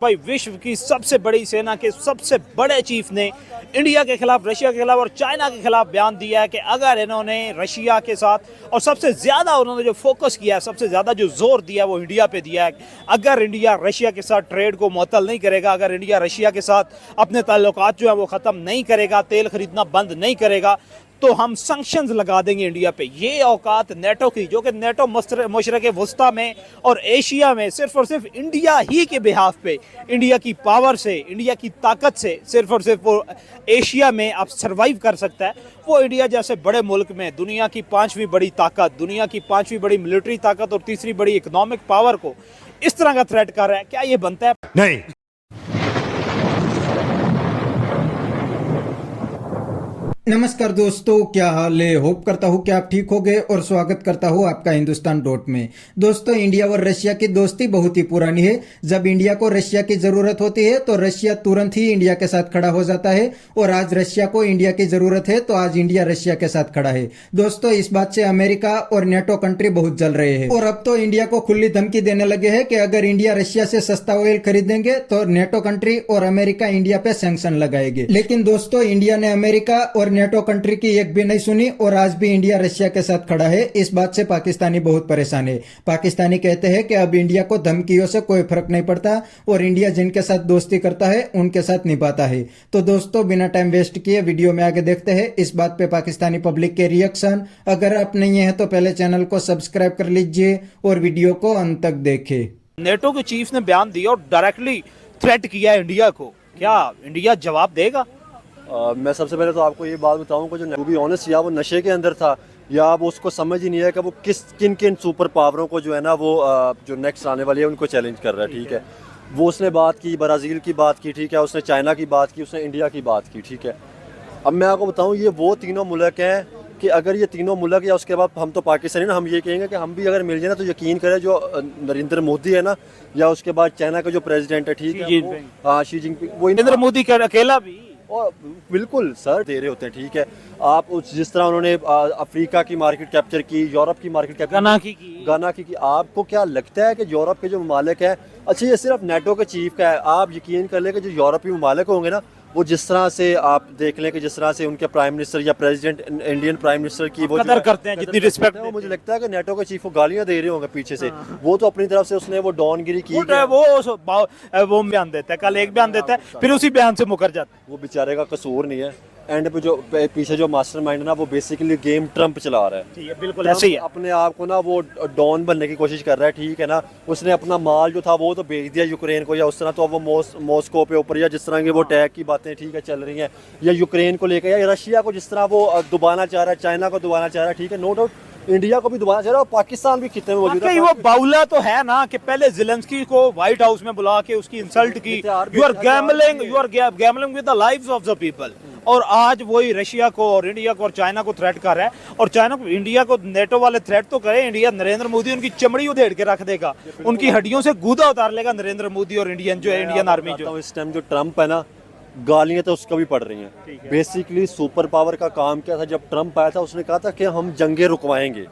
भाई विश्व की सबसे बड़ी सेना के सबसे बड़े चीफ ने इंडिया के खिलाफ, रशिया के खिलाफ और चाइना के खिलाफ बयान दिया है कि अगर इन्होंने रशिया के साथ, और सबसे ज़्यादा उन्होंने जो फोकस किया है, सबसे ज़्यादा जो जोर दिया है वो इंडिया पे दिया है। अगर इंडिया रशिया के साथ ट्रेड को मुअत्तल नहीं करेगा, अगर इंडिया रशिया के साथ अपने ताल्लुकात जो है वो ख़त्म नहीं करेगा, तेल खरीदना बंद नहीं करेगा, तो हम सैंक्शंस लगा देंगे इंडिया पे। ये औकात नेटो की, जो कि नेटो मशरक़ वस्ता में और एशिया में सिर्फ और सिर्फ इंडिया ही के बिहाफ पे, इंडिया की पावर से, इंडिया की ताकत से सिर्फ और सिर्फ वो एशिया में अब सर्वाइव कर सकता है। वो इंडिया जैसे बड़े मुल्क में दुनिया की 5वीं बड़ी ताकत, दुनिया की 5वीं बड़ी मिलिट्री ताकत और तीसरी बड़ी इकोनॉमिक पावर को इस तरह का थ्रेट कर रहा है, क्या ये बनता है? नहीं। नमस्कार दोस्तों, क्या हाल है। होप करता हूँ कि आप ठीक होंगे और स्वागत करता हूँ आपका हिंदुस्तान डॉट में। दोस्तों, इंडिया और रशिया की दोस्ती बहुत ही पुरानी है। जब इंडिया को रशिया की जरूरत होती है तो रशिया तुरंत ही इंडिया के साथ खड़ा हो जाता है, और आज रशिया को इंडिया की जरूरत है तो आज इंडिया रशिया के साथ खड़ा है। दोस्तों, इस बात से अमेरिका और नेटो कंट्री बहुत जल रहे हैं, और अब तो इंडिया को खुली धमकी देने लगे हैं कि अगर इंडिया रशिया से सस्ता ऑयल खरीदेंगे तो नेटो कंट्री और अमेरिका इंडिया पे सैंक्शन लगाएंगे। लेकिन दोस्तों, इंडिया ने अमेरिका और नेटो कंट्री की एक भी नहीं सुनी, और आज भी इंडिया रशिया के साथ खड़ा है। इस बात से पाकिस्तानी बहुत परेशान है। पाकिस्तानी कहते हैं कि अब इंडिया को धमकियों से कोई फर्क नहीं पड़ता, और इंडिया जिनके साथ दोस्ती करता है उनके साथ निभाता है। तो दोस्तों, बिना टाइम वेस्ट किए वीडियो में आगे देखते हैं इस बात पे पाकिस्तानी पब्लिक के रिएक्शन। अगर आप नहीं है तो पहले चैनल को सब्सक्राइब कर लीजिए और वीडियो को अंत तक देखें। नेटो के चीफ ने बयान दिया और डायरेक्टली थ्रेट किया इंडिया को। क्या इंडिया जवाब देगा? मैं सबसे पहले तो आपको ये बात बताऊं कि जो बी ऑनेस्ट, या वो नशे के अंदर था, या वो उसको समझ ही नहीं है कि वो किन किन सुपर पावरों को जो है ना वो जो नेक्स्ट आने वाली है उनको चैलेंज कर रहा है। ठीक है, वो उसने बात की, ब्राज़ील की बात की, ठीक है, उसने चाइना की बात की, उसने इंडिया की बात की। ठीक है, अब मैं आपको बताऊँ, ये वो तीनों मुल्क हैं कि अगर ये तीनों मुल्क, या उसके बाद हम तो पाकिस्तानी ना, हम ये कहेंगे कि हम भी अगर मिल जाए ना तो यकीन करें जो नरेंद्र मोदी है ना, या उसके बाद चाइना का जो प्रेसिडेंट है, ठीक है, हाँ, शी जिनपिंग, वो नरेंद्र मोदी अकेला भी, और बिल्कुल सर दे रहे होते हैं। ठीक है, आप जिस तरह उन्होंने अफ्रीका की मार्केट कैप्चर की, यूरोप की मार्केट कैप्चर, गाना की, आपको क्या लगता है कि यूरोप के जो ममालिक है, अच्छा ये सिर्फ नेटो के चीफ का है, आप यकीन कर लें कि जो यूरोपीय ममालिक होंगे ना, वो जिस तरह से आप देख लें कि जिस तरह से उनके प्राइम मिनिस्टर या प्रेसिडेंट, इंडियन प्राइम मिनिस्टर की वो कदर करते हैं, जितनी रिस्पेक्ट है, मुझे लगता है कि नेटो के चीफ को गालियां दे रहे होंगे पीछे से। वो तो अपनी तरफ से उसने वो डॉनगिरी की, वो बयान देता है, कल एक बयान देता है, फिर उसी बयान से मुकर जाता है। वो बेचारे का कसूर नहीं है। एंड पे जो पीछे जो मास्टरमाइंड है ना, वो बेसिकली गेम ट्रम्प चला रहा है। ये बिल्कुल ऐसे ही है। अपने आप को ना वो डॉन बनने की कोशिश कर रहा है। ठीक है ना, उसने अपना माल जो था वो तो बेच दिया यूक्रेन को, या उस तरह तो अब वो मॉस्को पे ऊपर, या जिस तरह की वो टैग की बातें, ठीक है, चल रही हैं, या यूक्रेन को लेकर, या रशिया को जिस तरह वो दबाना चाह रहा है, चाइना को दबाना चाह रहा है। ठीक है, नो डाउट इंडिया को भी दबाना चाह रहा है, और पाकिस्तान भी खिते में मौजूद है। वो बाउला तो है ना कि पहले ज़ेलेंस्की को व्हाइट हाउस में बुला के उसकी इंसल्ट की, you are gambling with the lives of the people, और आज वही रशिया को और इंडिया को और चाइना को थ्रेट कर रहा है। और चाइना को, इंडिया को नेटो वाले थ्रेट तो करे, इंडिया, नरेंद्र मोदी उनकी चमड़ी उधेड़ के रख देगा, उनकी हड्डियों से गूदा उतार लेगा नरेंद्र मोदी और इंडियन जो है, इंडियन आर्मी जो इस टाइम जो ट्रम्प है ना, गालियां तो उसका भी पड़ रही हैं। बेसिकली सुपर पावर का काम क्या था? जब ट्रम्प आया था उसने कहा था कि हम जंगें रुकवाएंगे,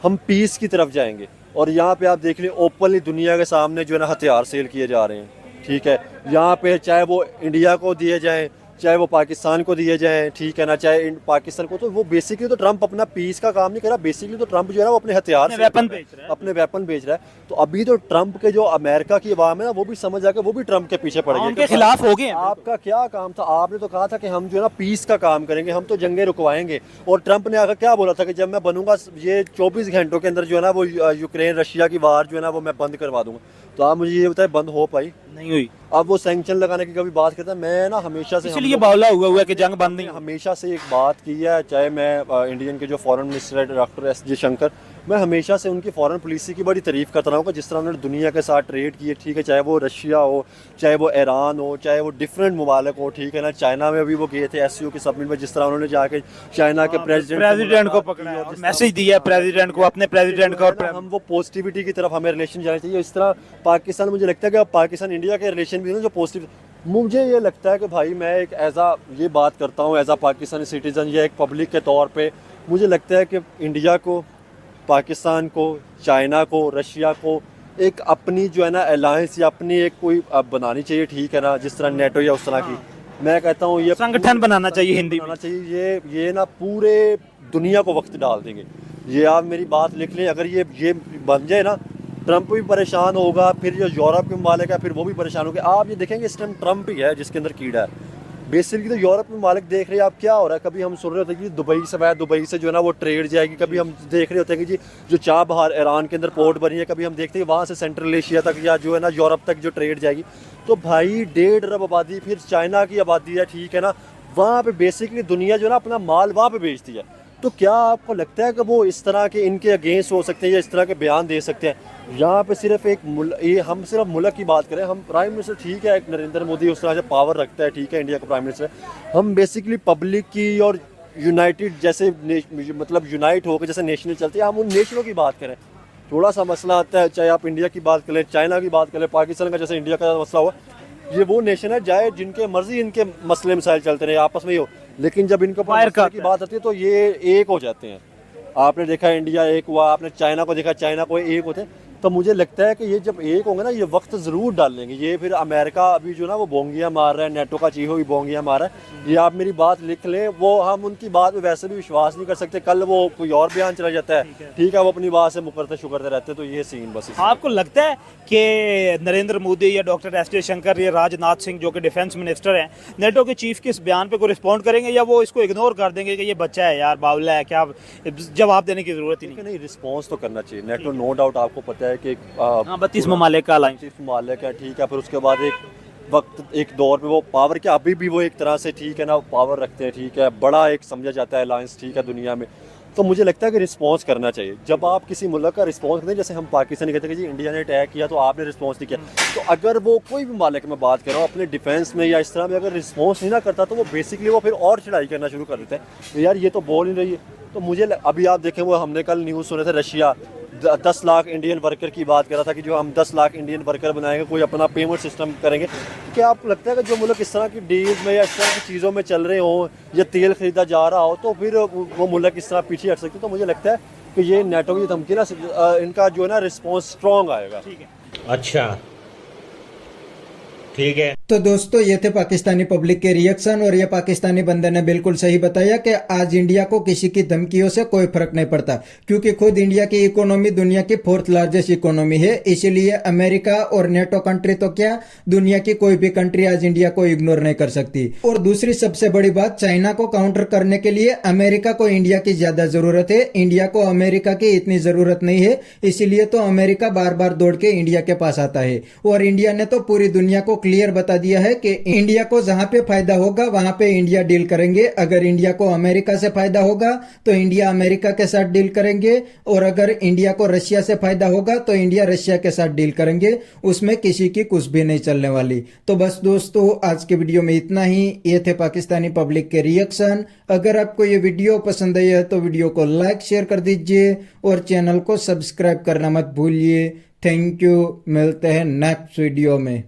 हम पीस की तरफ जाएंगे, और यहाँ पे आप देख लें ओपनली दुनिया के सामने जो है ना हथियार सेल किए जा रहे हैं। ठीक है, यहाँ पे चाहे वो इंडिया को दिए जाएं, चाहे वो पाकिस्तान को दिए जाएं, ठीक है ना, चाहे पाकिस्तान को, तो वो बेसिकली तो ट्रम्प अपना पीस का काम नहीं कर रहा, बेसिकली तो ट्रम्प जो है ना वो अपने हथियार, अपने वेपन बेच रहा है। तो अभी तो ट्रम्प के जो अमेरिका की आवाम है ना, वो भी समझ जाके वो भी ट्रम्प के पीछे पड़ गए, उनके खिलाफ हो गए। आपका क्या काम था? आपने तो कहा था कि हम जो है ना पीस का काम करेंगे, हम तो जंगें रुकवाएंगे, और ट्रम्प ने आकर क्या बोला था कि जब मैं बनूंगा ये 24 घंटों के अंदर जो है ना वो यूक्रेन रशिया की वार जो है ना वो मैं बंद करवा दूंगा। तो आप मुझे ये बताए, बंद हो पाई? नहीं हुई। अब वो सैंक्शन लगाने की कभी बात करता है, मैं ना हमेशा से, इसलिए बावला हुआ है कि जंग बंद नहीं, हमेशा से एक बात की है, चाहे मैं इंडियन के जो फॉरेन मिनिस्टर है डॉक्टर एस जयशंकर, मैं हमेशा से उनकी फॉरेन पॉलिसी की बड़ी तारीफ़ करता रहा हूँ, जिस तरह उन्होंने दुनिया के साथ ट्रेड की है। ठीक है, चाहे वो रशिया हो, चाहे वो ईरान हो, चाहे वो डिफरेंट ममालिक हो, ठीक है ना, चाइना में भी वो गए थे एससीओ की समिट में, जिस तरह उन्होंने जाके चाइना के प्रेसिडेंट को पकड़ा और मैसेज दिया प्रेसिडेंट को, अपने प्रेसिडेंट को, और हम वो पॉजिटिविटी की तरफ हमें रिलेशन जाना चाहिए। इस तरह पाकिस्तान, मुझे लगता है कि पाकिस्तान इंडिया के रिलेशन भी जो पॉजिटिव, मुझे ये लगता है कि भाई मैं एक ये बात करता हूँ एज आ पाकिस्तानी सिटीज़न या एक पब्लिक के तौर पे, मुझे लगता है कि इंडिया को, पाकिस्तान को, चाइना को, रशिया को एक अपनी जो है ना अलायंस या अपनी एक कोई बनानी चाहिए, ठीक है ना, जिस तरह नेटो या उस तरह की। मैं कहता हूँ ये संगठन बनाना चाहिए हिंदी में। बनाना चाहिए। ये ना पूरे दुनिया को वक्त डाल देंगे। ये आप मेरी बात लिख लें, अगर ये बन जाए ना, ट्रंप भी परेशान होगा, फिर जो यूरोप के ममालिक है फिर वो भी परेशान होंगे। आप ये देखेंगे इस टाइम ट्रंप ही है जिसके अंदर कीड़ा है। बेसिकली तो यूरोप के ममालिक देख रहे हैं आप क्या हो रहा है। कभी हम सुन रहे होते हैं कि दुबई से जो है ना वो ट्रेड जाएगी, कभी हम देख रहे होते हैं कि जी जो चाबहार ईरान के अंदर पोर्ट बनी है, कभी हम देखते हैं वहाँ से सेंट्रल एशिया तक या जो है ना यूरोप तक जो ट्रेड जाएगी। तो भाई 1.5 अरब आबादी, फिर चाइना की आबादी है, ठीक है ना, वहाँ पे बेसिकली दुनिया जो है ना अपना माल वहाँ पे बेचती है। तो क्या आपको लगता है कि वो इस तरह के इनके अगेंस्ट हो सकते हैं या इस तरह के बयान दे सकते हैं? यहाँ पे सिर्फ ये हम सिर्फ मुल्क की बात करें, हम प्राइम मिनिस्टर ठीक है, एक नरेंद्र मोदी उस तरह से पावर रखता है, ठीक है, इंडिया का प्राइम मिनिस्टर है। हम बेसिकली पब्लिक की और यूनाइटेड जैसे मतलब यूनाइट होकर जैसे नेशनल चलती है, हम उन नेशनों की बात करें। थोड़ा सा मसला आता है, चाहे आप इंडिया की बात करें, चाइना की बात करें, पाकिस्तान का जैसे इंडिया का मसला हुआ, ये वो नेशन है चाहे जिनके मर्जी इनके मसले मसाइल चलते रहे आपस में ही हो, लेकिन जब इनके ऊपर की बात आती है तो ये एक हो जाते हैं। आपने देखा इंडिया एक हुआ, आपने चाइना को देखा, चाइना को एक होते हैं। तो मुझे लगता है कि ये जब एक होंगे ना, ये वक्त ज़रूर डाल लेंगे। ये फिर अमेरिका अभी जो ना वो बोंगियाँ मार रहा है, नेटो का चीफ भी बोंगियाँ मार रहा है, ये आप मेरी बात लिख लें। वो हम उनकी बात पे वैसे भी विश्वास नहीं कर सकते, कल वो कोई और बयान चला जाता है, ठीक है, वो अपनी बात से मुकरते शुकरते रहते। तो ये सीन बस आपको लगता है कि नरेंद्र मोदी या डॉक्टर एस जयशंकर या राजनाथ सिंह जो कि डिफेंस मिनिस्टर हैं, नेटो के चीफ के इस बयान पे कोई रिस्पॉन्ड करेंगे या वो इसको इग्नोर कर देंगे कि ये बच्चा है यार, बावला है, क्या जवाब देने की जरूरत ही नहीं? रिस्पॉन्स तो करना चाहिए। नेटो नो डाउट आपको पता है कि 32 ममालिक का अलायंस, 32 ममालिक है, ठीक है। फिर उसके बाद एक दौर पे वो पावर के अभी भी वो एक तरह से ठीक है ना पावर रखते हैं, ठीक है, बड़ा एक समझा जाता है अलायंस, ठीक है, दुनिया में। तो मुझे लगता है कि रिस्पॉन्स करना चाहिए। जब आप किसी मुल्क का रिस्पॉन्स करते हैं, जैसे हम पाकिस्तान कहते हैं कि जी इंडिया ने अटैक किया तो आपने रिस्पॉन्स नहीं किया, तो अगर वो कोई भी मालिक में बात कर रहा हूँ अपने डिफेंस में या इस तरह में अगर रिस्पॉन्स नहीं ना करता, तो वो बेसिकली वो फिर और चढ़ाई करना शुरू कर देते हैं, यार ये तो बोल नहीं रही है। तो मुझे अभी आप देखें, वो हमने कल न्यूज़ सुने थे, रशिया 10 लाख इंडियन वर्कर की बात कर रहा था कि जो हम 10 लाख इंडियन वर्कर बनाएंगे, कोई अपना पेमेंट सिस्टम करेंगे। क्या आपको लगता है कि जो मुल्क इस तरह की डील्स में या इस तरह की चीज़ों में चल रहे हों या तेल खरीदा जा रहा हो, तो फिर वो मुल्क इस तरह पीछे हट सकते? तो मुझे लगता है कि ये नेटो की धमकी ना, इनका जो है ना रिस्पॉन्स स्ट्रॉन्ग आएगा। ठीक है, अच्छा ठीक है। तो दोस्तों ये थे पाकिस्तानी पब्लिक के रिएक्शन, और ये पाकिस्तानी बंदे ने बिल्कुल सही बताया कि आज इंडिया को किसी की धमकियों से कोई फर्क नहीं पड़ता, क्योंकि खुद इंडिया की इकोनॉमी दुनिया की 4th लार्जेस्ट इकोनॉमी है। इसीलिए अमेरिका और नेटो कंट्री तो क्या, दुनिया की कोई भी कंट्री आज इंडिया को इग्नोर नहीं कर सकती। और दूसरी सबसे बड़ी बात, चाइना को काउंटर करने के लिए अमेरिका को इंडिया की ज्यादा जरूरत है, इंडिया को अमेरिका की इतनी जरूरत नहीं है। इसीलिए तो अमेरिका बार बार दौड़ के इंडिया के पास आता है, और इंडिया ने तो पूरी दुनिया को क्लियर बता दिया है कि इंडिया को जहां पे फायदा होगा वहां पे इंडिया डील करेंगे। अगर इंडिया को अमेरिका से फायदा होगा तो इंडिया अमेरिका के साथ डील करेंगे, और अगर इंडिया को रशिया से फायदा होगा तो इंडिया रशिया के साथ डील करेंगे। उसमें किसी की कुछ भी नहीं चलने वाली। तो बस दोस्तों आज के वीडियो में इतना ही। ये थे पाकिस्तानी पब्लिक के रिएक्शन। अगर आपको ये वीडियो पसंद आई है तो वीडियो को लाइक शेयर कर दीजिए और चैनल को सब्सक्राइब करना मत भूलिए। थैंक यू, मिलते हैं नेक्स्ट वीडियो में।